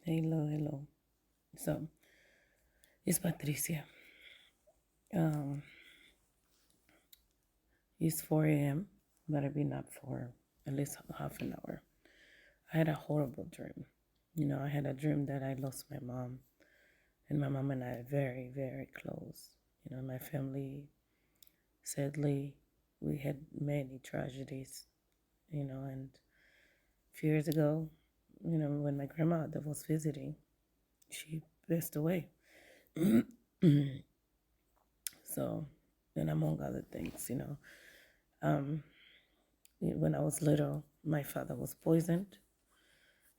Hello, hello. So, it's Patricia. Um, it's 4 a.m., but I've been up for at least half an hour. I had a horrible dream. I had a dream that I lost my mom, and my mom and I are very, very close. My family, sadly, we had many tragedies, and a few years ago, when my grandmother was visiting, she passed away. So, and among other things, Um, when I was little, my father was poisoned,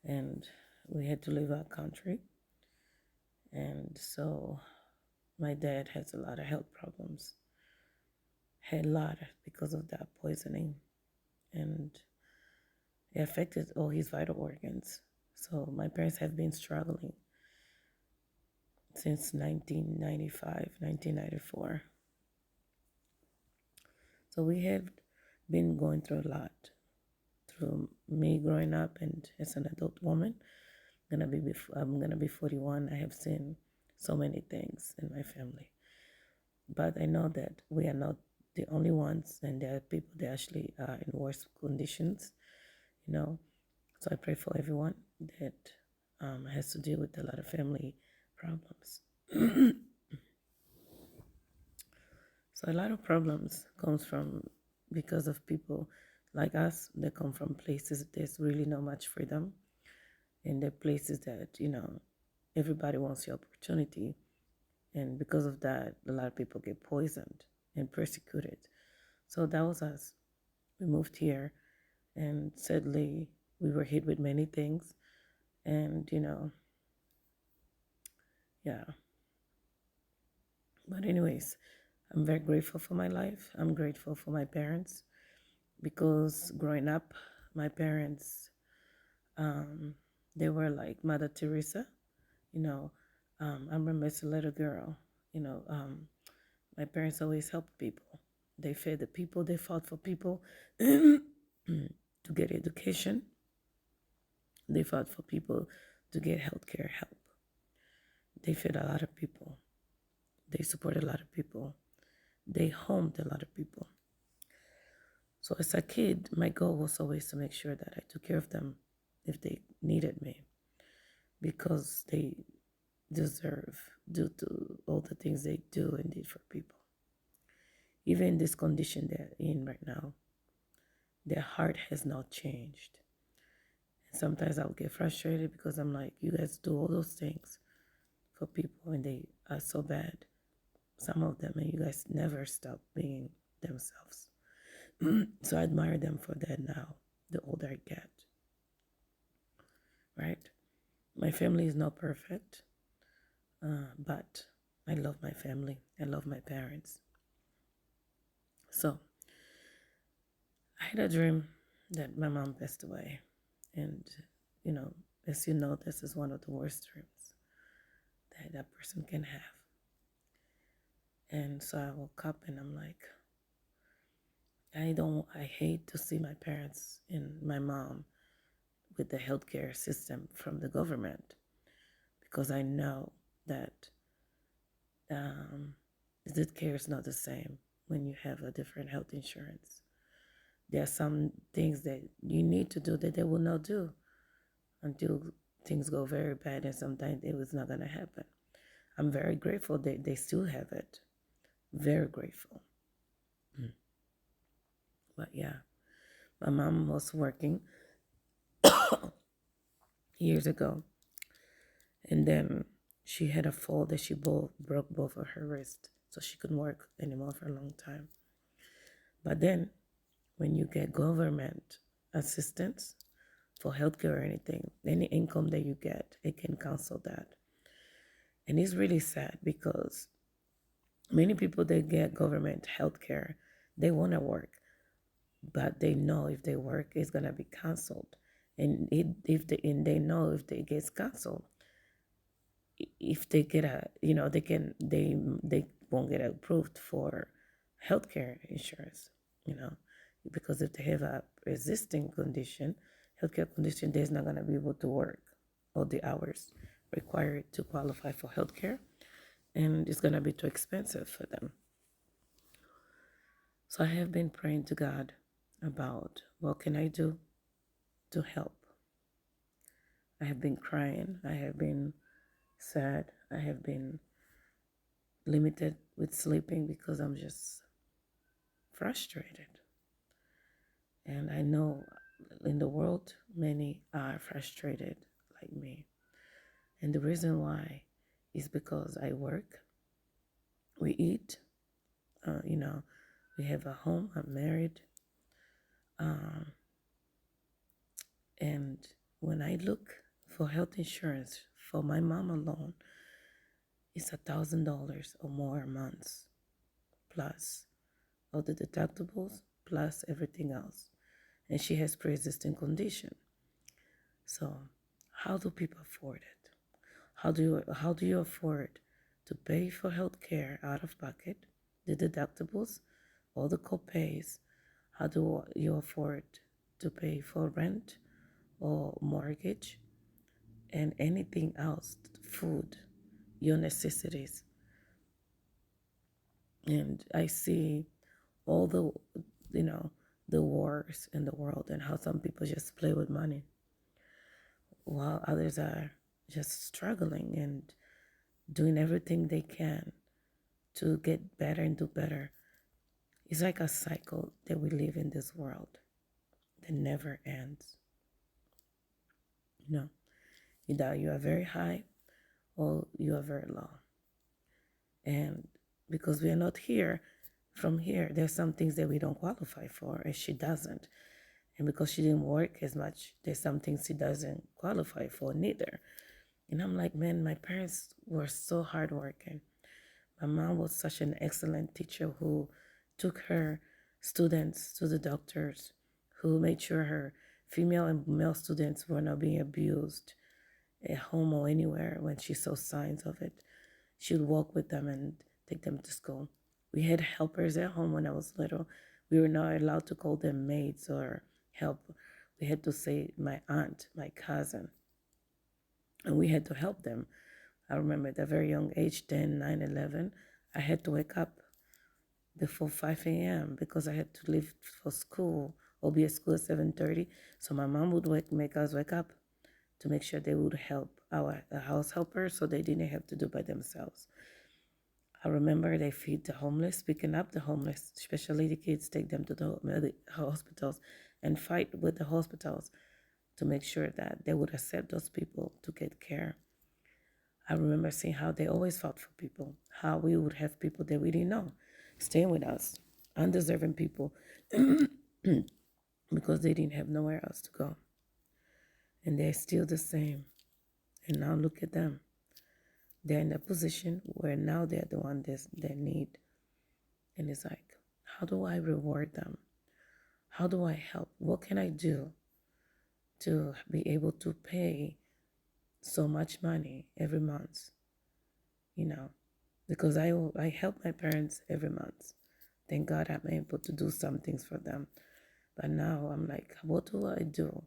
and we had to leave our country. And so my dad has a lot of health problems, had a lot because of that poisoning, and it affected all his vital organs. So my parents have been struggling since 1995, 1994. So we have been going through a lot through me growing up and as an adult woman. I'm gonna be 41. I have seen so many things in my family, but I know that we are not the only ones, and there are people that actually are in worse conditions. You know, so I pray for everyone that has to deal with a lot of family problems. So a lot of problems comes from because of people like us that come from places that there's really not much freedom, and the places that everybody wants the opportunity, and because of that a lot of people get poisoned and persecuted. So that was us. We moved here, and sadly we were hit with many things, and yeah. But anyways, I'm very grateful for my life. I'm grateful for my parents, because growing up, my parents, um, they were like Mother Teresa. you know I remember as a little girl, you know um, my parents always helped people. They fed the people, they fought for people to get education. They fought for people to get healthcare help. They fed a lot of people. They supported a lot of people. They homed a lot of people. So as a kid, my goal was always to make sure that I took care of them if they needed me, because they deserve, due to all the things they do and did for people. Even in this condition they're in right now, their heart has not changed. And sometimes I'll get frustrated because I'm like, you guys do all those things for people and they are so bad, some of them, and you guys never stop being themselves. So I admire them for that now, the older I get, right? My family is not perfect, but I love my family. I love my parents. So I had a dream that my mom passed away. And, you know, as you know, this is one of the worst dreams that a person can have. And so I woke up and I'm like, I hate to see my parents and my mom with the healthcare system from the government, because I know that um, the care is not the same when you have a different health insurance. There are some things that you need to do that they will not do until things go very bad, and sometimes it was not going to happen. I'm very grateful that they still have it. Very grateful. But yeah, my mom was working years ago, and then she had a fall that she broke both of her wrists, so she couldn't work anymore for a long time. But then, when you get government assistance for healthcare or anything, any income that you get, it can cancel that. And it's really sad because many people that get government healthcare, they want to work, but they know if they work, it's gonna be canceled. And they know if they gets canceled, if they get a, they won't get approved for healthcare insurance, you know, because if they have a existing condition, healthcare condition, they're not gonna be able to work. or the hours required to qualify for healthcare, and it's gonna be too expensive for them. So I have been praying to God about what can I do to help. I have been crying. I have been sad. I have been limited with sleeping because I'm just frustrated. And I know in the world, many are frustrated like me. And the reason why is because I work, we eat, you know, we have a home, I'm married. Um, and when I look for health insurance for my mom alone, it's $1,000 or more a month, plus all the deductibles, plus everything else. And she has pre-existing condition. So how do people afford it? How do you afford to pay for health care out of pocket, the deductibles, all the co-pays? How do you afford to pay for rent or mortgage and anything else, food, your necessities? And I see all the, you know, the wars in the world and how some people just play with money while others are just struggling and doing everything they can to get better and do better. It's like a cycle that we live in this world that never ends. You know, either you are very high or you are very low. And because we are not here, from here, there's some things that we don't qualify for, and she doesn't. And because she didn't work as much, there's some things she doesn't qualify for neither. And I'm like, man, my parents were so hardworking. My mom was such an excellent teacher who took her students to the doctors, who made sure her female and male students were not being abused at home or anywhere when she saw signs of it. She would walk with them and take them to school. We had helpers at home when I was little. We were not allowed to call them maids or help. We had to say my aunt, my cousin, and we had to help them. I remember at a very young age, 10, 9, 11, I had to wake up before 5 a.m. because I had to leave for school or be at school at 7:30. So my mom would make us wake up to make sure they would help our house helpers so they didn't have to do by themselves. I remember they feed the homeless, picking up the homeless, especially the kids, take them to the hospitals and fight with the hospitals to make sure that they would accept those people to get care. I remember seeing how they always fought for people, how we would have people that we didn't know staying with us, undeserving people, because they didn't have nowhere else to go. And they're still the same. And now look at them. They're in a position where now they're the one they need. And it's like, how do I reward them? How do I help? What can I do to be able to pay so much money every month? You know, because I help my parents every month. Thank God I'm able to do some things for them. But now I'm like, what do I do?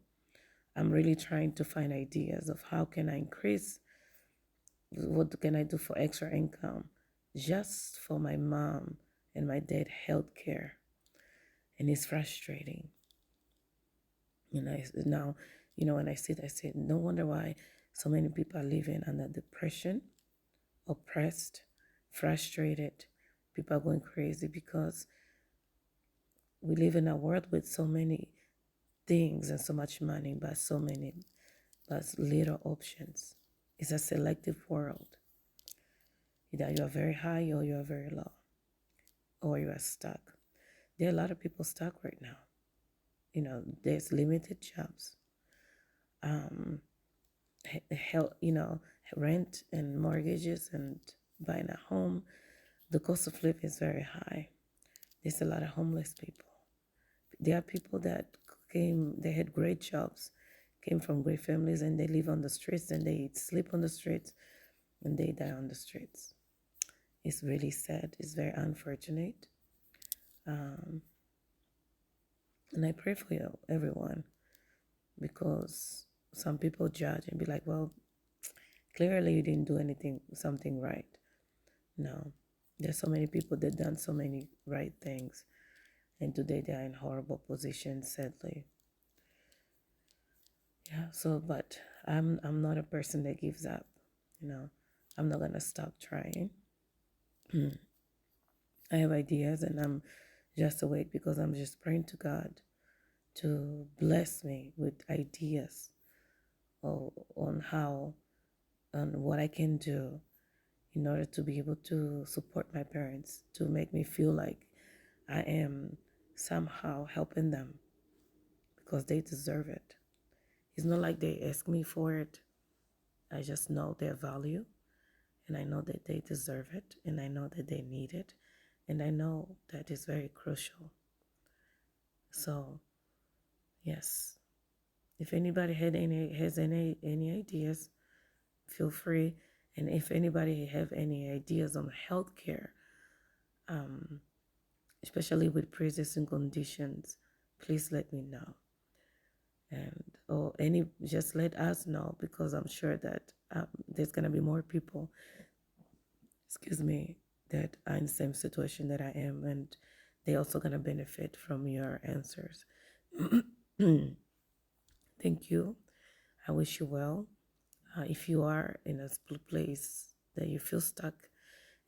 I'm really trying to find ideas of how can I increase, what can I do for extra income just for my mom and my dad health care. And it's frustrating. And now, when I see it, I say, no wonder why so many people are living under depression, oppressed, frustrated. People are going crazy because we live in a world with so many things and so much money, but little options. It's a selective world. Either you are very high or you are very low, or you are stuck. There are a lot of people stuck right now. There's limited jobs. Help, rent and mortgages and buying a home. The cost of living is very high. There's a lot of homeless people. There are people that they had great jobs, came from great families, and they live on the streets and they sleep on the streets and they die on the streets. It's really sad. It's very unfortunate. And I pray for you, everyone, because some people judge and be like, well, clearly you didn't do something right. No, there's so many people that done so many right things, and today they are in horrible positions, sadly. Yeah. So, but I'm not a person that gives up. You know, I'm not gonna stop trying. I have ideas, and I'm just awake because I'm just praying to God to bless me with ideas on how and what I can do in order to be able to support my parents, to make me feel like I am somehow helping them because they deserve it. It's not like they ask me for it. I just know their value, and I know that they deserve it, and I know that they need it, and I know that is very crucial. So, yes, if anybody has any ideas, feel free. And if anybody have any ideas on healthcare, um, especially with pre-existing conditions, please let me know. And or any just let us know, because I'm sure that there's gonna be more people, excuse me, that are in the same situation that I am, and they also gonna benefit from your answers. Thank you. I wish you well. If you are in a place that you feel stuck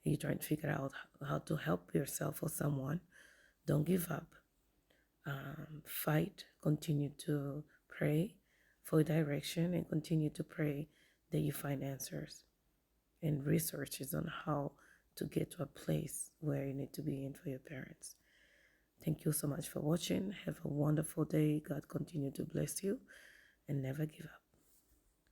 and you're trying to figure out how to help yourself or someone, don't give up. Fight, continue to pray for direction, and continue to pray that you find answers and researches on how to get to a place where you need to be in for your parents. Thank you so much for watching. Have a wonderful day. God continue to bless you, and never give up.